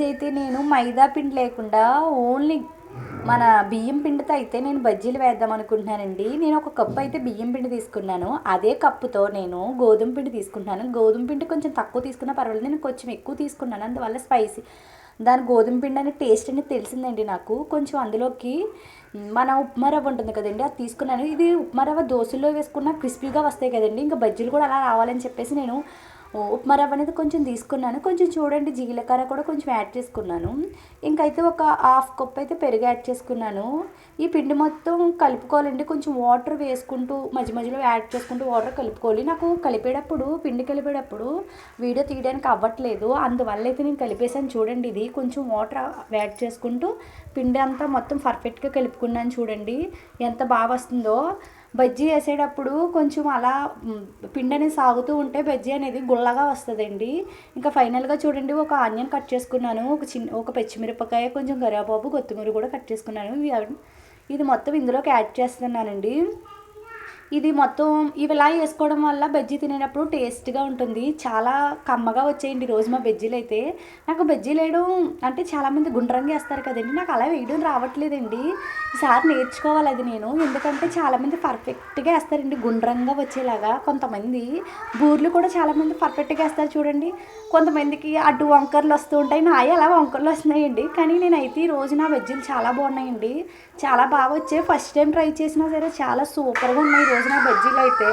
అయితే నేను మైదా పిండి లేకుండా ఓన్లీ మన బియ్యం పిండితో అయితే నేను బజ్జీలు వేద్దాం అనుకుంటున్నానండి. నేను ఒక కప్పు అయితే బియ్యం పిండి తీసుకున్నాను. అదే కప్పుతో నేను గోధుమ పిండి తీసుకుంటున్నాను. గోధుమ పిండి కొంచెం తక్కువ తీసుకున్నా పర్వాలేదు, నేను కొంచెం ఎక్కువ తీసుకున్నాను. అందువల్ల స్పైసీ దాని గోధుమ పిండి అనే టేస్ట్ అనేది తెలిసిందండి నాకు. కొంచెం అందులోకి మన ఉప్మా రవ్వ ఉంటుంది కదండి, అది తీసుకున్నాను. ఇది ఉప్మా రవ్వ దోశల్లో వేసుకున్న క్రిస్పీగా వస్తాయి కదండి, ఇంకా బజ్జీలు కూడా అలా రావాలని చెప్పేసి నేను ఉప్మా రవ్వ అనేది కొంచెం తీసుకున్నాను. కొంచెం చూడండి జీలకర్ర కూడా కొంచెం యాడ్ చేసుకున్నాను. ఇంకైతే ఒక హాఫ్ కప్ అయితే పెరుగు యాడ్ చేసుకున్నాను. ఈ పిండి మొత్తం కలుపుకోవాలండి. కొంచెం వాటర్ వేసుకుంటూ మధ్య మధ్యలో యాడ్ చేసుకుంటూ వాటర్ కలుపుకోవాలి. నాకు పిండి కలిపేటప్పుడు వీడియో తీయడానికి అవ్వట్లేదు, అందువల్ల అయితే నేను కలిపేసాను. చూడండి, ఇది కొంచెం వాటర్ యాడ్ చేసుకుంటూ పిండి అంతా మొత్తం పర్ఫెక్ట్గా కలుపుకున్నాను. చూడండి ఎంత బాగా వస్తుందో. బజ్జీ వేసేటప్పుడు కొంచెం అలా పిండి అనేది సాగుతూ ఉంటే బజ్జీ అనేది గుల్లగా వస్తుందండి. ఇంకా ఫైనల్గా చూడండి, ఒక ఆనియన్ కట్ చేసుకున్నాను, ఒక పచ్చిమిరపకాయ, కొంచెం కరివేపాకు, కొత్తిమీర కూడా కట్ చేసుకున్నాను. ఇది మొత్తం ఇందులోకి యాడ్ చేస్తున్నానండి. ఇది మొత్తం ఇవిలా వేసుకోవడం వల్ల బజ్జీ తినేటప్పుడు టేస్ట్గా ఉంటుంది. చాలా కమ్మగా వచ్చేయండి రోజు మా బజ్జీలు అయితే. నాకు బజ్జీలు వేయడం అంటే చాలామంది గుండ్రంగా వేస్తారు కదండి, నాకు అలా వేయడం రావట్లేదండి. ఈసారి నేర్చుకోవాలి అది నేను, ఎందుకంటే చాలామంది పర్ఫెక్ట్గా వేస్తారండి గుండ్రంగా వచ్చేలాగా. కొంతమంది బూర్లు కూడా చాలామంది పర్ఫెక్ట్గా వేస్తారు చూడండి. కొంతమందికి అటు వంకర్లు వస్తూ ఉంటాయి, నాయి అలా వంకర్లు వస్తున్నాయండి. కానీ నేనైతే ఈ రోజు నా బజ్జీలు చాలా బాగున్నాయండి, చాలా బాగా వచ్చాయి. ఫస్ట్ టైం ట్రై చేసినా సరే చాలా సూపర్గా ఉన్నాయి రోజు నా బజ్జీలు అయితే.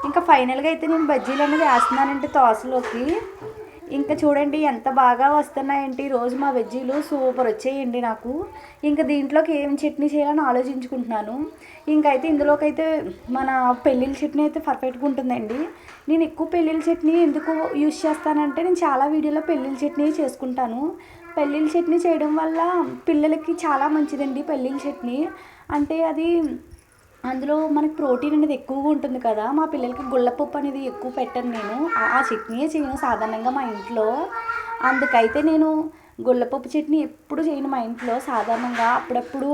ఇంకా ఫైనల్గా అయితే నేను బజ్జీలు అనేది వేస్తున్నానంటే దోశలోకి. ఇంకా చూడండి ఎంత బాగా వస్తున్నాయంటే ఈరోజు మా బజ్జీలు సూపర్ వచ్చాయండి నాకు. ఇంకా దీంట్లోకి ఏం చట్నీ చేయాలని ఆలోచించుకుంటున్నాను. ఇంకైతే ఇందులోకి అయితే మన పెళ్ళిళ్ళ చట్నీ అయితే పర్ఫెక్ట్గా ఉంటుందండి. నేను ఎక్కువ పెళ్ళిళ్ళ చట్నీ ఎందుకు యూజ్ చేస్తానంటే, నేను చాలా వీడియోలో పెళ్ళిళ్ళ చట్నీ చేసుకుంటాను. పెళ్ళిళ్ళ చట్నీ చేయడం వల్ల పిల్లలకి చాలా మంచిదండి. పెళ్ళిళ్ళ చట్నీ అంటే అది అందులో మనకి ప్రోటీన్ అనేది ఎక్కువగా ఉంటుంది కదా. మా పిల్లలకి గుళ్ళపప్పు అనేది ఎక్కువ పెట్టను నేను, ఆ చట్నీయే చేయను సాధారణంగా మా ఇంట్లో. అందుకైతే నేను గుళ్ళపప్పు చట్నీ ఎప్పుడు చేయను మా ఇంట్లో. సాధారణంగా అప్పుడప్పుడు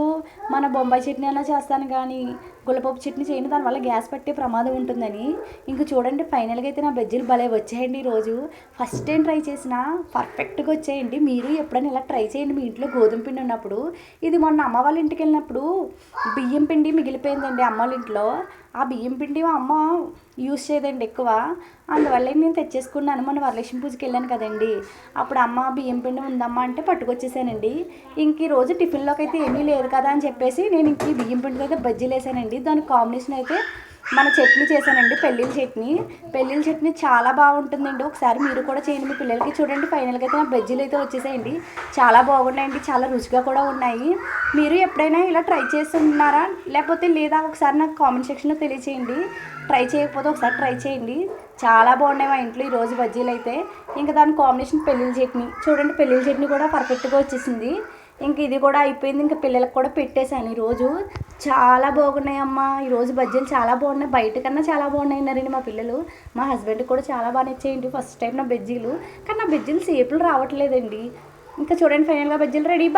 మన బొంబాయి చట్నీ అలా చేస్తాను, కానీ గుళ్ళపప్పు చట్నీ చేయను, దానివల్ల గ్యాస్ పట్టే ప్రమాదం ఉంటుందని. ఇంక చూడండి ఫైనల్గా అయితే నా బజ్జీలు భలే వచ్చాయండి ఈరోజు. ఫస్ట్ టైం ట్రై చేసిన పర్ఫెక్ట్గా వచ్చాయండి. మీరు ఎప్పుడైనా ఇలా ట్రై చేయండి మీ ఇంట్లో గోధుమ పిండి ఉన్నప్పుడు. ఇది మొన్న అమ్మ వాళ్ళ ఇంటికి వెళ్ళినప్పుడు బియ్యం పిండి మిగిలిపోయిందండి అమ్మ వాళ్ళ ఇంట్లో. ఆ బియ్యం పిండి మా అమ్మ యూస్ చేయదండి ఎక్కువ, అందువల్ల నేను తెచ్చేసుకున్నాను. మొన్న వరలక్ష్మి పూజకి వెళ్ళాను కదండి, అప్పుడు అమ్మ బియ్యం పిండి ఉందమ్మా అంటే పట్టుకొచ్చేసానండి. ఇంక ఈ రోజు టిఫిన్లోకి అయితే ఏమీ లేదు కదా అని చెప్పేసి నేను ఇంక ఈ బియ్యం పిండితో అయితే బజ్జీలు వేసానండి. దానికి కాంబినేషన్ అయితే మన చట్నీ చేశానండి, పెళ్ళిళ్ళ చట్నీ చాలా బాగుంటుందండి. ఒకసారి మీరు కూడా చేయండి మీ పిల్లలకి. చూడండి ఫైనల్గా అయితే నా బజ్జీలు అయితే వచ్చేసాయండి, చాలా బాగున్నాయండి, చాలా రుచిగా కూడా ఉన్నాయి. మీరు ఎప్పుడైనా ఇలా ట్రై చేస్తున్నారా లేకపోతే లేదా ఒకసారి నాకు కామెంట్ సెక్షన్లో తెలియచేయండి. ట్రై చేయకపోతే ఒకసారి ట్రై చేయండి, చాలా బాగున్నాయి మా ఇంట్లో ఈరోజు బజ్జీలు అయితే. ఇంకా దాని కాంబినేషన్ పెళ్ళిళ్ళ చట్నీ. చూడండి పెళ్ళిళ్ళ చట్నీ కూడా పర్ఫెక్ట్గా వచ్చేసింది. ఇంక ఇది కూడా అయిపోయింది, ఇంకా పిల్లలకు కూడా పెట్టేశాను ఈరోజు. చాలా బాగున్నాయి అమ్మ ఈరోజు బజ్జీలు, చాలా బాగున్నాయి, బయట కన్నా చాలా బాగున్నాయి అన్నారండి మా పిల్లలు. మా హస్బెండ్కి కూడా చాలా బాగా నచ్చాయండి ఫస్ట్ టైం నా బజ్జీలు. కానీ నా బజ్జీలు షేపులు రావట్లేదండి. ఇంకా చూడండి ఫైనల్గా బజ్జీలు రెడీ.